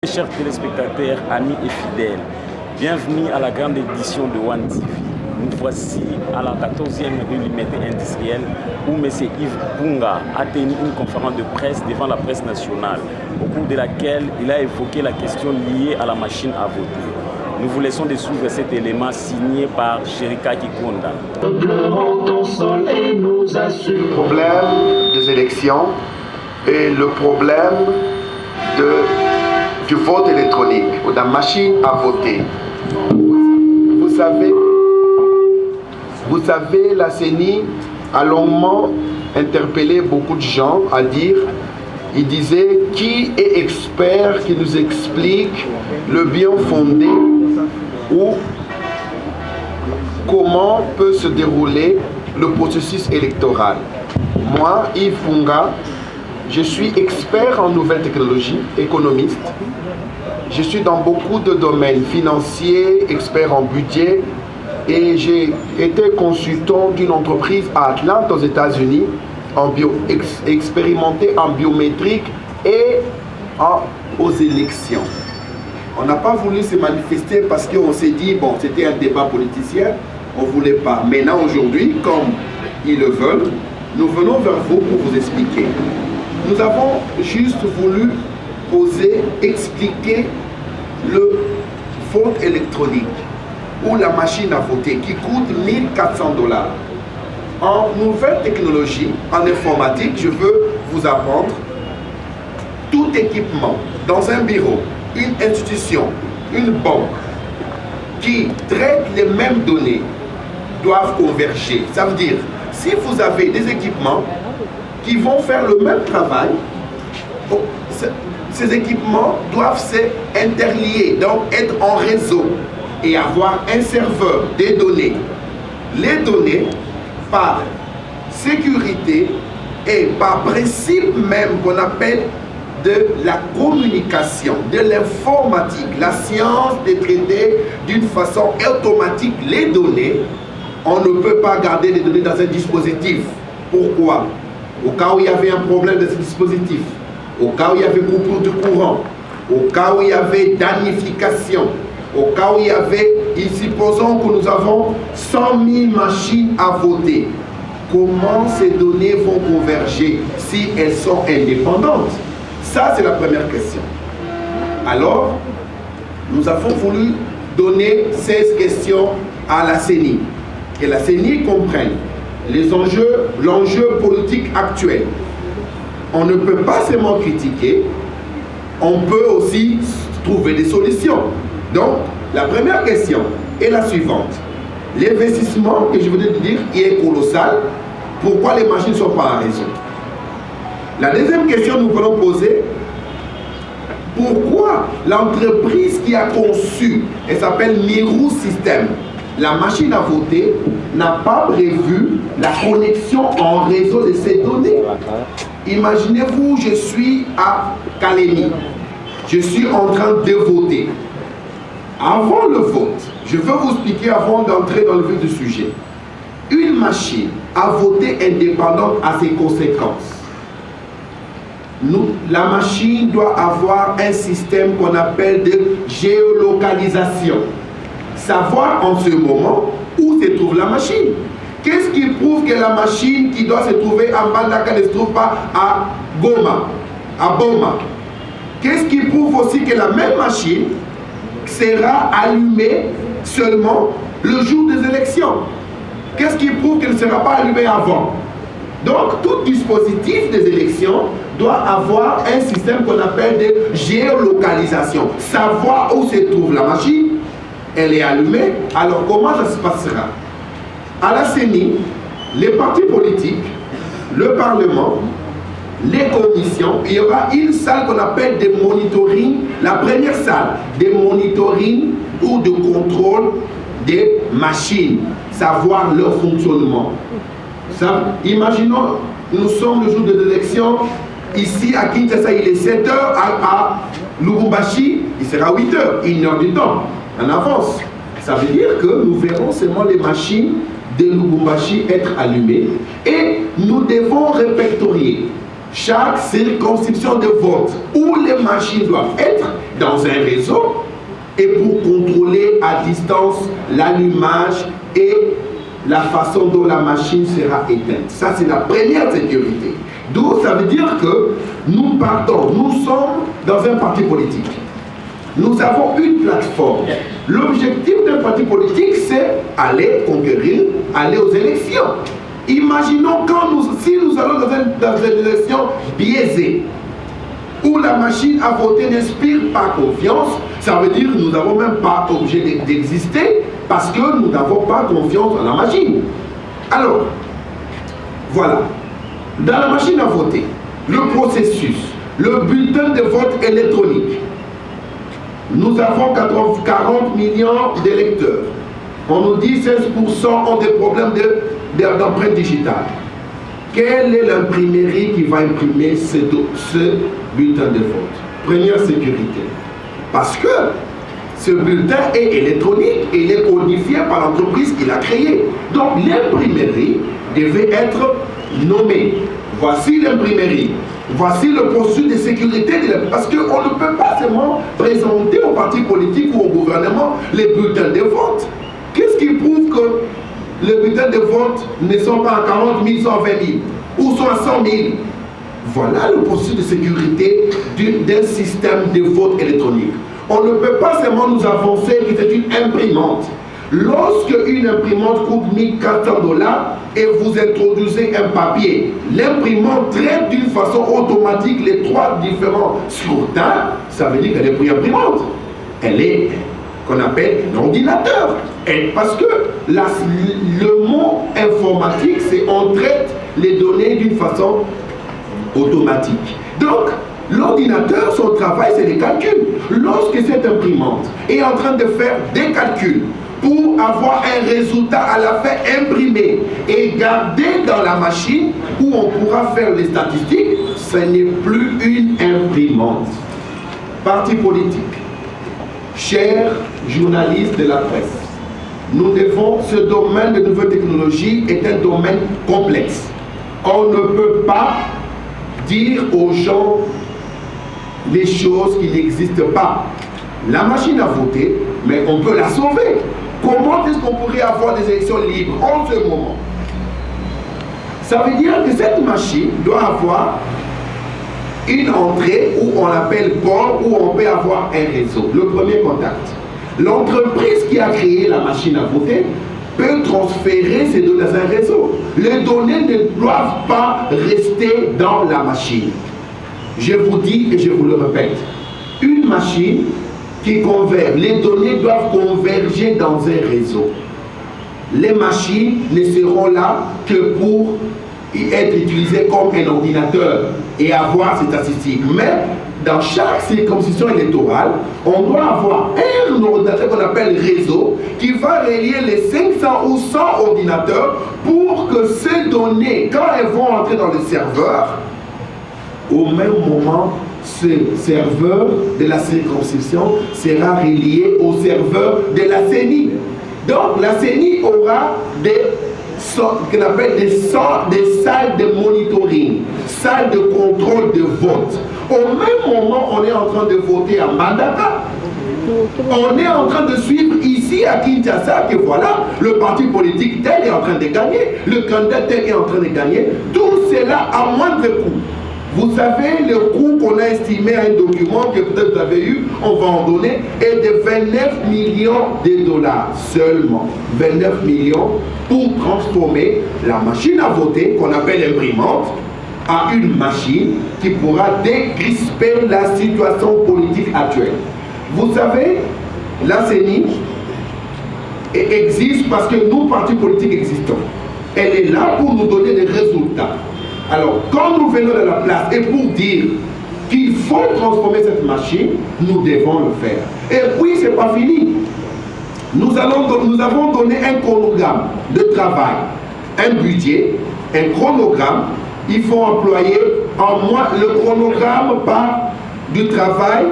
Chers téléspectateurs, amis et fidèles, bienvenue à la grande édition de One TV. Nous voici à la 14e rue Liberté Industrielle où M. Yves Bunga a tenu une conférence de presse devant la presse nationale, au cours de laquelle il a évoqué la question liée à la machine à voter. Nous vous laissons de suivre cet élément signé par Sherika Kikonda. Le problème des élections et le problème du vote électronique ou de la machine à voter. Vous savez, la CENI a longuement interpellé beaucoup de gens à dire, il disait qui est expert qui nous explique le bien fondé ou comment peut se dérouler le processus électoral. Moi, Yves Bunga, je suis expert en nouvelles technologies, économiste. Je suis dans beaucoup de domaines financiers, expert en budget, et j'ai été consultant d'une entreprise à Atlanta aux États-Unis, expérimenté en biométrique et aux élections. On n'a pas voulu se manifester parce qu'on s'est dit, bon, c'était un débat politicien, on ne voulait pas. Maintenant, aujourd'hui, comme ils le veulent, nous venons vers vous pour vous expliquer. Nous avons juste voulu expliquer le vote électronique ou la machine à voter qui coûte 1 400 $. En nouvelle technologie, en informatique, je veux vous apprendre tout équipement dans un bureau, une institution, une banque qui traite les mêmes données doivent converger. Ça veut dire, si vous avez des équipements qui vont faire le même travail, ces équipements doivent s'interlier, donc être en réseau et avoir un serveur des données. Les données, par sécurité et par principe même qu'on appelle de la communication, de l'informatique, la science de traiter d'une façon automatique les données, on ne peut pas garder les données dans un dispositif. Pourquoi? Au cas où il y avait un problème de ce dispositif, au cas où il y avait coupure de courant, au cas où il y avait danification, au cas où il y avait, supposons que nous avons 100 000 machines à voter, comment ces données vont converger si elles sont indépendantes? Ça, c'est la première question. Alors, nous avons voulu donner 16 questions à la CENI, que la CENI comprenne les enjeux, l'enjeu politique actuel. On ne peut pas seulement critiquer, on peut aussi trouver des solutions. Donc, la première question est la suivante. L'investissement, que je voulais te dire, il est colossal. Pourquoi les machines ne sont pas en réseau? La deuxième question, nous allons poser, pourquoi l'entreprise qui a conçu, elle s'appelle Mirror System, la machine à voter, n'a pas prévu la connexion en réseau de ces données? Imaginez-vous, je suis à Kalemi, je suis en train de voter. Avant le vote, je veux vous expliquer avant d'entrer dans le vif du sujet. Une machine à voter indépendante a ses conséquences. La machine doit avoir un système qu'on appelle de géolocalisation. Savoir en ce moment où se trouve la machine. Qu'est-ce qui prouve que la machine qui doit se trouver à Mbandaka ne se trouve pas à Goma, à Boma? Qu'est-ce qui prouve aussi que la même machine sera allumée seulement le jour des élections? Qu'est-ce qui prouve qu'elle ne sera pas allumée avant? Donc, tout dispositif des élections doit avoir un système qu'on appelle de géolocalisation. Savoir où se trouve la machine, elle est allumée, alors comment ça se passera? À la CENI, les partis politiques, le Parlement, les commissions, il y aura une salle qu'on appelle de monitoring, la première salle de monitoring ou de contrôle des machines, savoir leur fonctionnement. Imaginons, nous sommes le jour de l'élection, ici à Kinshasa, il est 7 h, à Lubumbashi, il sera 8 h, 1 heure du temps, en avance. Ça veut dire que nous verrons seulement les machines de Lubumbashi être allumées et nous devons répertorier chaque circonscription de vote où les machines doivent être dans un réseau et pour contrôler à distance l'allumage et la façon dont la machine sera éteinte. Ça, c'est la première sécurité. D'où ça veut dire que nous partons, nous sommes dans un parti politique. Nous avons une plateforme. L'objectif d'un parti politique, c'est aller conquérir, aller aux élections. Imaginons si nous allons dans une élection biaisée, où la machine à voter n'inspire pas confiance, ça veut dire que nous n'avons même pas obligé d'exister parce que nous n'avons pas confiance dans la machine. Alors, voilà. Dans la machine à voter, le processus, le bulletin de vote électronique, nous avons 40 millions d'électeurs. On nous dit 16% ont des problèmes d'empreinte digitale. Quelle est l'imprimerie qui va imprimer ce bulletin de vote? Première sécurité. Parce que ce bulletin est électronique et il est codifié par l'entreprise qui l'a créé. Donc l'imprimerie devait être nommée. Voici l'imprimerie. Voici le processus de sécurité. Parce qu'on ne peut pas seulement présenter aux partis politiques ou au gouvernement les bulletins de vote. Qu'est-ce qui prouve que les bulletins de vote ne sont pas à 40 000, 120 000 ou sont à 100 000? Voilà le processus de sécurité d'un système de vote électronique. On ne peut pas seulement nous avancer que c'est une imprimante. Lorsque une imprimante coûte 1 400 $ et vous introduisez un papier, l'imprimante traite d'une façon automatique les 3 différents scrutins, ça veut dire qu'elle est plus imprimante. Elle est qu'on appelle un ordinateur. Et parce que le mot informatique, c'est on traite les données d'une façon automatique. Donc, l'ordinateur, son travail, c'est les calculs. Lorsque cette imprimante est en train de faire des calculs pour avoir un résultat à la fin imprimé et gardé dans la machine où on pourra faire les statistiques, ce n'est plus une imprimante. Parti politique, chers journalistes de la presse, nous devons, ce domaine de nouvelles technologies est un domaine complexe. On ne peut pas dire aux gens les choses qui n'existent pas. La machine à voter, mais on peut la sauver. Comment est-ce qu'on pourrait avoir des élections libres en ce moment? Ça veut dire que cette machine doit avoir une entrée où on appelle port, où on peut avoir un réseau. Le premier contact. L'entreprise qui a créé la machine à voter peut transférer ces données dans un réseau. Les données ne doivent pas rester dans la machine. Je vous dis et je vous le répète, une machine qui converge, les données doivent converger dans un réseau. Les machines ne seront là que pour être utilisées comme un ordinateur et avoir ces statistiques. Mais dans chaque circonscription électorale, on doit avoir un ordinateur qu'on appelle réseau qui va relier les 500 ou 100 ordinateurs pour que ces données, quand elles vont entrer dans le serveur, au même moment, ce serveur de la circonscription sera relié au serveur de la CENI. Donc la CENI aura qu'on appelle des salles de monitoring, salles de contrôle de vote. Au même moment, on est en train de voter à Mandaka. On est en train de suivre ici à Kinshasa que voilà, le parti politique tel est en train de gagner, le candidat tel est en train de gagner. Tout cela à moindre coût. Vous savez, le coût qu'on a estimé à un document que peut-être vous avez eu, on va en donner, est de 29 millions de dollars seulement. 29 millions pour transformer la machine à voter, qu'on appelle imprimante, à une machine qui pourra décrisper la situation politique actuelle. Vous savez, la CENI existe parce que nous, partis politiques, existons. Elle est là pour nous donner des résultats. Alors, quand nous venons de la place et pour dire qu'il faut transformer cette machine, nous devons le faire. Et puis, ce n'est pas fini. Nous avons donné un chronogramme de travail, un budget, un chronogramme. Il faut employer en moins le chronogramme du travail.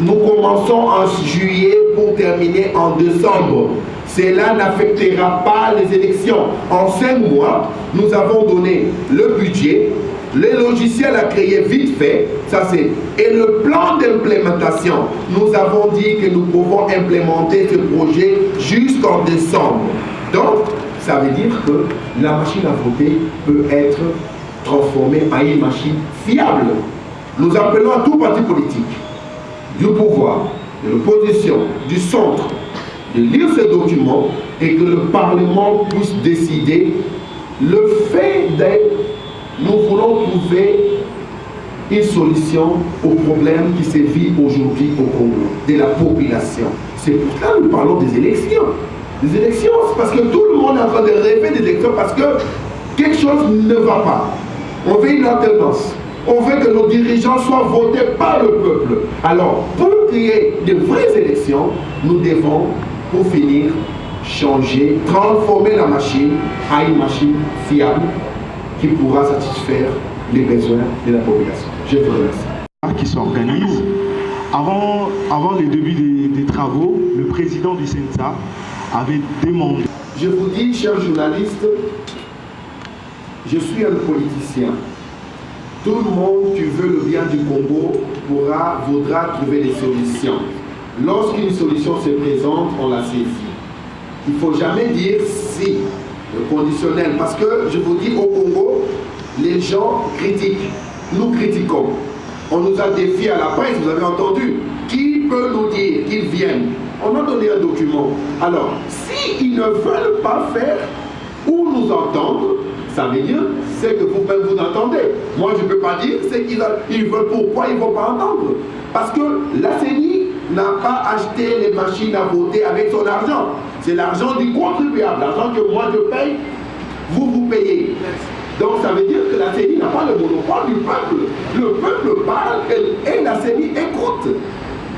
Nous commençons en juillet pour terminer en décembre. Cela n'affectera pas les élections. En 5 mois, nous avons donné le budget, les logiciels à créer vite fait, ça c'est. Et le plan d'implémentation, nous avons dit que nous pouvons implémenter ce projet jusqu'en décembre. Donc, ça veut dire que la machine à voter peut être transformée en une machine fiable. Nous appelons à tout parti politique, du pouvoir, de l'opposition, du centre, de lire ce document et que le Parlement puisse décider. Le fait d'être, nous voulons trouver une solution au problème qui se vit aujourd'hui au Congo, de la population. C'est pour ça que nous parlons des élections. Les élections, c'est parce que tout le monde est en train de rêver des élections parce que quelque chose ne va pas. On veut une alternance. On veut que nos dirigeants soient votés par le peuple. Alors, pour créer de vraies élections, nous devons, pour finir, changer, transformer la machine en une machine fiable qui pourra satisfaire les besoins de la population. Je vous remercie. Qui s'organise. Avant le début des travaux, le président du CENSA avait demandé. Je vous dis, chers journalistes, je suis un politicien. Tout le monde qui veut le bien du Congo voudra trouver des solutions. Lorsqu'une solution se présente, on la saisit. Il ne faut jamais dire si, le conditionnel, parce que je vous dis, au Congo, les gens critiquent, nous critiquons. On nous a défié à la presse, vous avez entendu. Qui peut nous dire qu'ils viennent? On a donné un document. Alors, s'ils ne veulent pas faire ou nous entendre, ça veut dire c'est que vous-même vous entendez. Moi, je ne peux pas dire c'est qu'ils veulent. Pourquoi ils ne vont pas entendre? Parce que la CENI n'a pas acheté les machines à voter avec son argent. C'est l'argent du contribuable, l'argent que moi je paye, vous payez. Donc ça veut dire que la CENI n'a pas le monopole du peuple. Le peuple parle et la CENI écoute.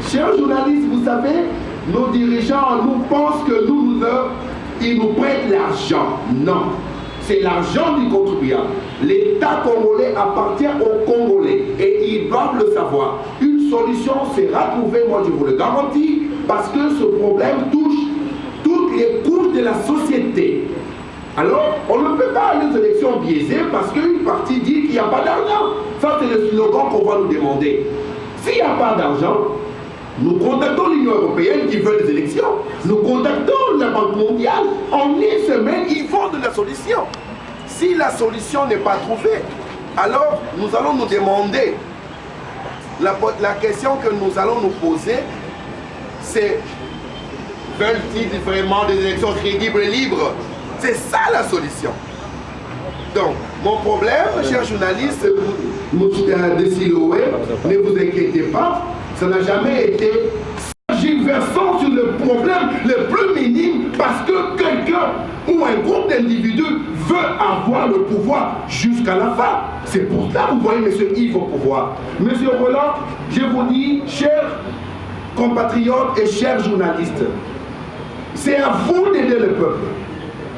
Chers journalistes, vous savez, nos dirigeants nous pensent que ils nous prêtent l'argent. Non. C'est l'argent du contribuable. L'État congolais appartient aux Congolais et ils doivent le savoir. Une solution sera trouvée, moi je vous le garantis, parce que ce problème touche toutes les couches de la société. Alors, on ne peut pas aller aux élections biaisées parce qu'une partie dit qu'il n'y a pas d'argent. Ça, c'est le slogan qu'on va nous demander. S'il n'y a pas d'argent, nous contactons l'Union européenne qui veut des élections. Nous contactons la Banque mondiale. En une semaine, ils vont de la solution. Si la solution n'est pas trouvée, alors nous allons nous demander, la question que nous allons nous poser, c'est veulent-ils vraiment des élections crédibles et libres? C'est ça la solution. Donc, mon problème, chers journalistes, de Siloé, ne vous inquiétez pas, ça n'a jamais été versant sur le problème le plus minime parce que quelqu'un ou un groupe d'individus veut avoir le pouvoir jusqu'à la fin. C'est pour ça que vous voyez M. Yves au pouvoir. M. Roland, je vous dis, chers compatriotes et chers journalistes, c'est à vous d'aider le peuple.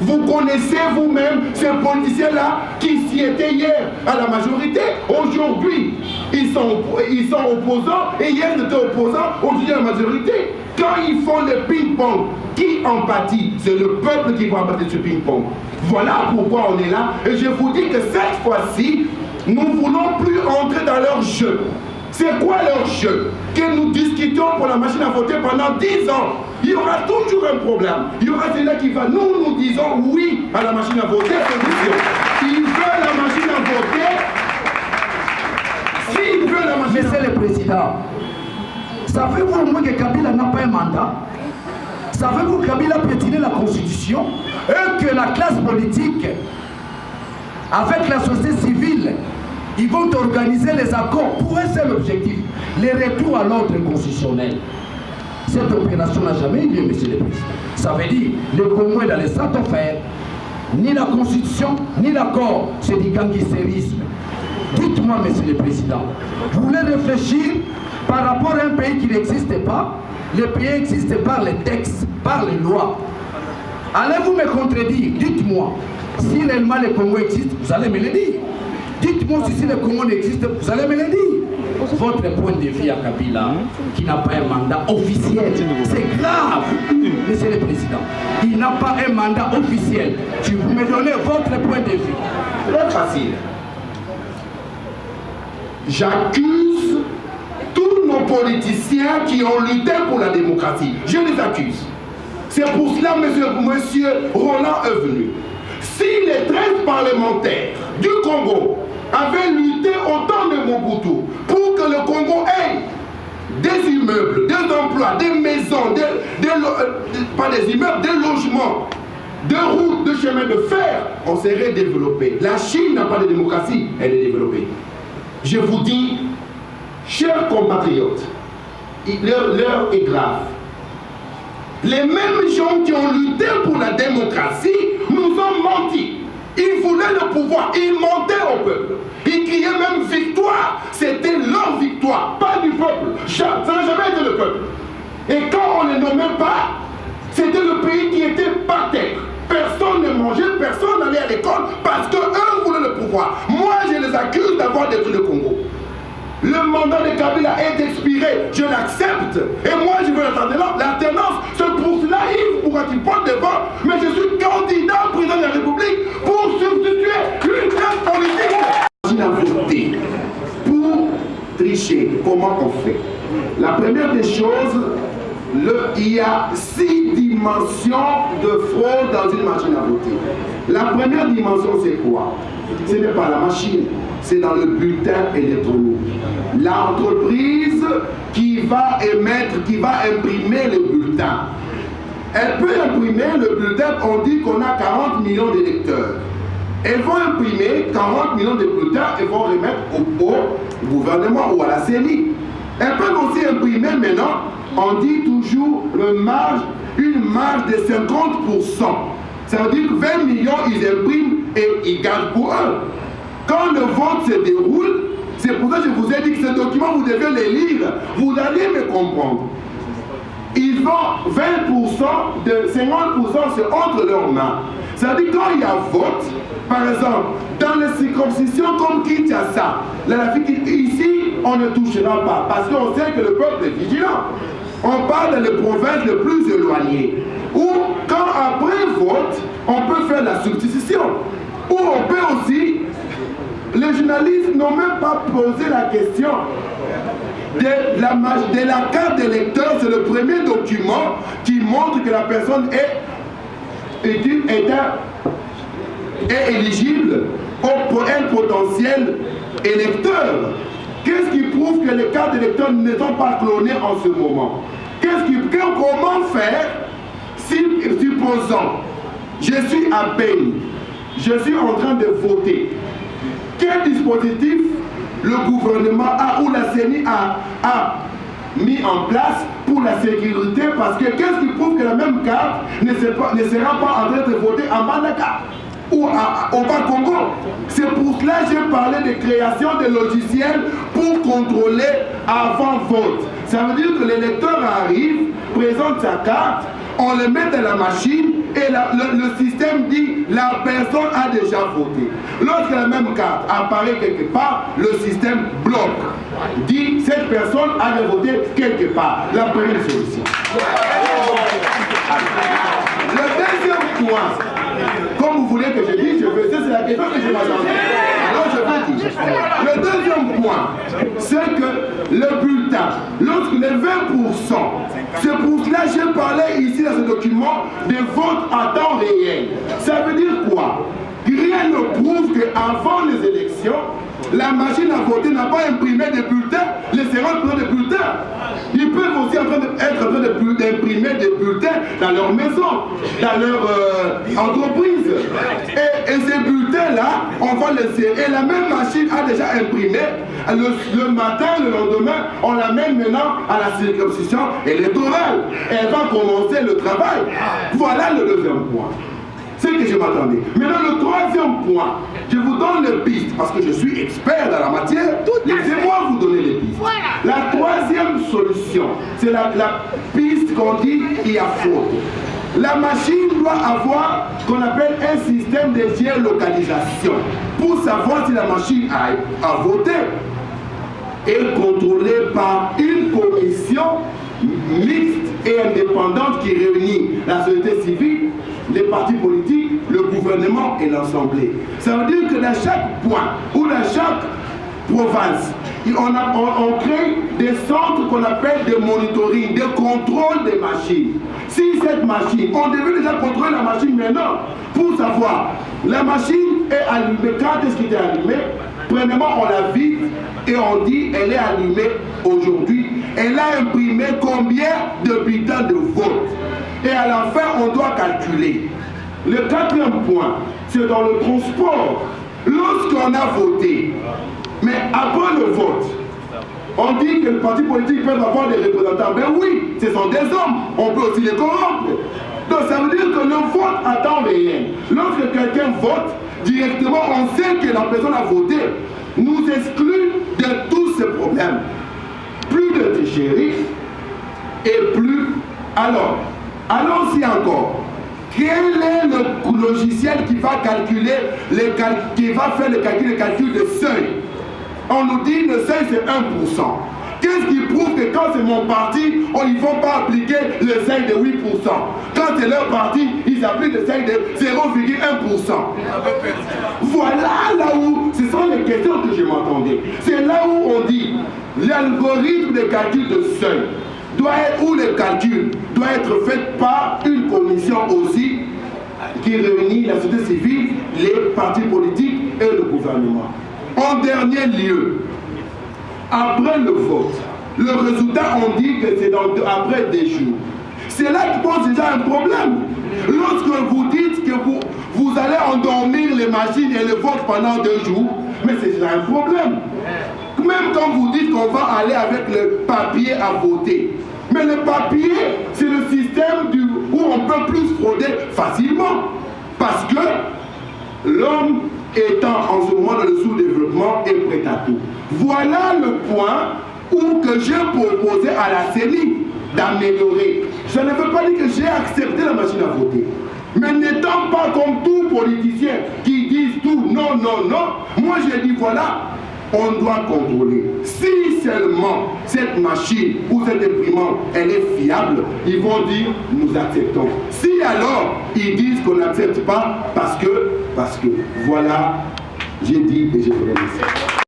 Vous connaissez vous-même ces politiciens-là qui s'y étaient hier à la majorité. Aujourd'hui, ils sont opposants et hier ils étaient opposants, aujourd'hui à la majorité. Quand ils font le ping-pong, qui en pâtit? C'est le peuple qui va battre ce ping-pong. Voilà pourquoi on est là. Et je vous dis que cette fois-ci, nous ne voulons plus entrer dans leur jeu. C'est quoi leur jeu? Que nous discutions pour la machine à voter pendant 10 ans. Il y aura toujours un problème. Il y aura celui-là qui va. Nous disons oui à la machine à voter. Ils veulent la machine à voter. S'ils veulent la machine à voter. Monsieur le Président, savez-vous au moins que Kabila n'a pas un mandat? Savez-vous que Kabila a piétiné la Constitution et que la classe politique, avec la société civile, ils vont organiser les accords pour un seul objectif, le retour à l'ordre constitutionnel. Cette opération n'a jamais eu lieu, Monsieur le Président. Ça veut dire le Congo est dans les centres faire ni la Constitution, ni l'accord, c'est du gangsterisme. Dites-moi, Monsieur le Président, vous voulez réfléchir par rapport à un pays qui n'existe pas? Le pays existe par les textes, par les lois. Allez-vous me contredire? Dites-moi, si réellement le Congo existe, vous allez me le dire. Dites-moi si le Congo n'existe, vous allez me le dire. Votre point de vue à Kabila, qui n'a pas un mandat officiel, c'est grave, Monsieur le Président. Il n'a pas un mandat officiel. Si vous me donnez votre point de vue. Très facile. j'accuse tous nos politiciens qui ont lutté pour la démocratie. Je les accuse. C'est pour cela, monsieur Roland est venu. Si les 13 parlementaires du Congo avaient lutté au temps de Mobutu pour que le Congo ait des immeubles, des emplois, des maisons, pas des immeubles, des logements, de routes, de chemins de fer, on serait développé. La Chine n'a pas de démocratie, elle est développée. Je vous dis, chers compatriotes, l'heure est grave. Les mêmes gens qui ont lutté pour la démocratie nous ont menti. Ils voulaient le pouvoir, ils mentaient au peuple. Ils criaient même victoire. C'était leur victoire, pas du peuple. Ça n'a jamais été le peuple. Et quand on ne les nommait pas, c'était le pays qui était par terre. Personne ne mangeait, personne n'allait à l'école parce qu'eux voulaient le pouvoir. Moi, je les accuse d'avoir détruit le Congo. Le mandat de Kabila est expiré, je l'accepte. Et moi, je veux l'alternance. C'est pour cela, Yves pourra qu'il porte devant. Mais je suis candidat président de la République pour substituer une classe politique. Imagine à voter pour tricher. Comment on fait? La première des choses, il y a 6 dimensions de fraude dans une machine à voter. La première dimension, c'est quoi? Ce n'est pas la machine, c'est dans le bulletin électronique. L'entreprise qui va émettre, qui va imprimer le bulletin. Elle peut imprimer le bulletin, on dit qu'on a 40 millions d'électeurs. Elles vont imprimer 40 millions de bulletins et vont remettre au gouvernement ou à la CENI. Elles peuvent aussi imprimer maintenant, on dit toujours une marge de 50%. Ça veut dire que 20 millions, ils impriment et ils gardent pour eux. Quand le vote se déroule, c'est pour ça que je vous ai dit que ce document, vous devez les lire. Vous allez me comprendre. Ils ont 20%, de 50%, c'est entre leurs mains. Ça veut dire quand il y a vote, par exemple, dans les circonscriptions comme Kinshasa, ici, on ne touchera pas parce qu'on sait que le peuple est vigilant. On parle des provinces les plus éloignées, où quand après vote, on peut faire la substitution. Ou on peut aussi, les journalistes n'ont même pas posé la question de la carte d'électeur. C'est le premier document qui montre que la personne est éligible pour un potentiel électeur. Qu'est-ce qui prouve que les cartes d'électeurs ne sont pas clonées en ce moment? Comment faire si, supposons, je suis à Beni, je suis en train de voter. Quel dispositif le gouvernement ou la CENI a mis en place pour la sécurité? Parce que qu'est-ce qui prouve que la même carte ne sera pas en train de voter à Mbandaka ou au Bas-Congo? C'est pour cela que j'ai parlé de création de logiciels pour contrôler avant vote. Ça veut dire que l'électeur arrive, présente sa carte, on le met dans la machine et le système dit la personne a déjà voté. Lorsque la même carte apparaît quelque part, le système bloque. Dit cette personne a voté quelque part. La première solution. Le deuxième point, comme vous voulez que je dise, c'est la question que je m'attendais. Alors je vous dis. Le deuxième point, c'est que le bulletin, lorsque les 20%, c'est pour cela que j'ai parlé ici dans ce document de vote à temps réel. Ça veut dire quoi? Rien ne prouve qu'avant les élections, la machine à voter n'a pas imprimé des bulletins, les seront de bulletins. Ils peuvent aussi être en train d'imprimer des bulletins dans leur maison, dans leur entreprise. Et ces bulletins-là, on va les serrer. Et la même machine a déjà imprimé. Le matin, le lendemain, on l'amène maintenant à la circonscription électorale. Et elle va commencer le travail. Voilà le deuxième point. C'est que je m'attendais. Maintenant, le troisième point, je vous donne les pistes, parce que je suis expert dans la matière. Laissez-moi vous donner les pistes. Voilà. La troisième solution, c'est la piste qu'on dit qu'il y a fraude. La machine doit avoir ce qu'on appelle un système de géolocalisation pour savoir si la machine a voté et contrôlée par une commission mixte et indépendante qui réunit la société civile, les partis politiques, le gouvernement et l'Assemblée. Ça veut dire que dans chaque point ou dans chaque provinces, on crée des centres qu'on appelle de monitoring, de contrôle des machines. Si cette machine, on devait déjà contrôler la machine maintenant pour savoir, la machine est allumée, quand est-ce qu'elle est allumée? Premièrement, on la vide et on dit elle est allumée aujourd'hui. Elle a imprimé combien de bulletins de vote? Et à la fin, on doit calculer. Le quatrième point, c'est dans le transport. Lorsqu'on a voté, mais après le vote, on dit que le parti politique peut avoir des représentants. Ben oui, ce sont des hommes, on peut aussi les corrompre. Donc ça veut dire que le vote à temps réel, lorsque quelqu'un vote, directement on sait que la personne a voté, nous exclut de tous ces problèmes. Plus de tricherie et plus... Alors, allons-y encore. Quel est le logiciel qui va calculer, qui va faire le calcul de seuil? On nous dit le seuil c'est 1%. Qu'est-ce qui prouve que quand c'est mon parti, ils ne vont pas appliquer le seuil de 8%? Quand c'est leur parti, ils appliquent le seuil de 0,1%. Voilà là où, ce sont les questions que je m'attendais. C'est là où on dit, l'algorithme de calcul de seuil doit être, ou le calcul doit être fait par une commission aussi qui réunit la société civile, les partis politiques et le gouvernement. En dernier lieu, après le vote, le résultat, on dit que c'est après des jours. C'est là qu'il pose déjà un problème. Lorsque vous dites que vous allez endormir les machines et le vote pendant 2 jours, mais c'est déjà un problème. Même quand vous dites qu'on va aller avec le papier à voter. Mais le papier, c'est le système où on peut plus frauder facilement. Parce que l'homme étant en ce moment dans le sous-développement est prêt à tout. Voilà le point que j'ai proposé à la CENI d'améliorer. Je ne veux pas dire que j'ai accepté la machine à voter. Mais n'étant pas comme tout politicien qui disent tout, non, non, non, moi j'ai dit voilà, on doit contrôler. Si seulement cette machine ou cette imprimante, elle est fiable, ils vont dire nous acceptons. Si alors ils disent qu'on n'accepte pas parce que voilà, j'ai dit et je vous remercie.